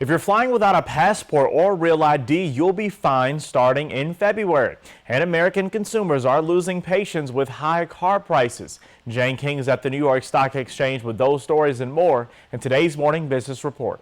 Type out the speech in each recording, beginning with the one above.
If you're flying without a passport or real ID, you'll be fined starting in February. And American consumers are losing patience with high car prices. Jane King is at the New York Stock Exchange with those stories and more in today's Morning Business Report.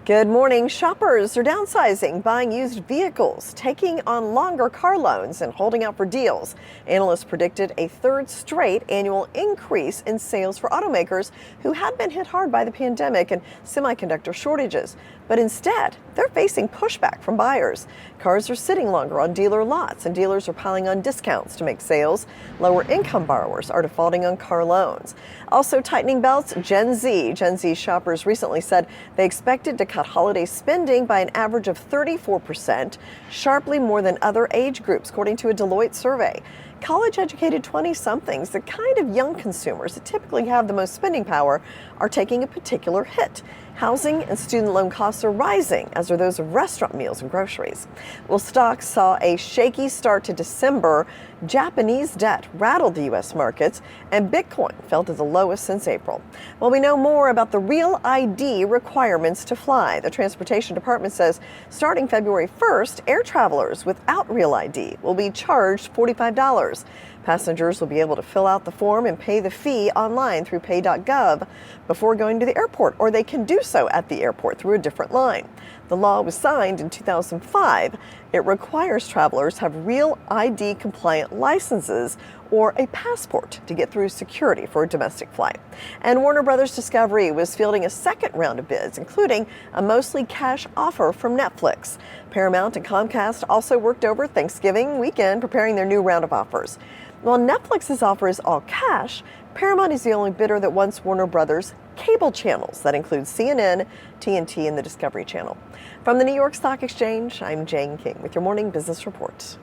Good morning. Shoppers are downsizing, buying used vehicles, taking on longer car loans, and holding out for deals. Analysts predicted a third straight annual increase in sales for automakers who had been hit hard by the pandemic and semiconductor shortages. But instead, they're facing pushback from buyers. Cars are sitting longer on dealer lots, and dealers are piling on discounts to make sales. Lower income borrowers are defaulting on car loans. Also tightening belts, Gen Z. Gen Z shoppers recently said they expected to cut holiday spending by an average of 34%, sharply more than other age groups, according to a Deloitte survey. College-educated 20-somethings, the kind of young consumers that typically have the most spending power, are taking a particular hit. Housing and student loan costs are rising, as are those of restaurant meals and groceries. Well, stocks saw a shaky start to December. Japanese debt rattled the U.S. markets, and Bitcoin fell to the lowest since April. Well, we know more about the real ID requirements to fly. The Transportation Department says starting February 1st, air travelers without real ID will be charged $45. Passengers will be able to fill out the form and pay the fee online through pay.gov before going to the airport, or they can do so at the airport through a different line. The law was signed in 2005. It requires travelers have real ID compliant licenses or a passport to get through security for a domestic flight. And Warner Brothers Discovery was fielding a second round of bids, including a mostly cash offer from Netflix. Paramount and Comcast also worked over Thanksgiving weekend preparing their new round of offers. While Netflix's offer is all cash, Paramount is the only bidder that wants Warner Brothers cable channels. That includes CNN, TNT, and the Discovery Channel. From the New York Stock Exchange, I'm Jane King with your Morning Business Report.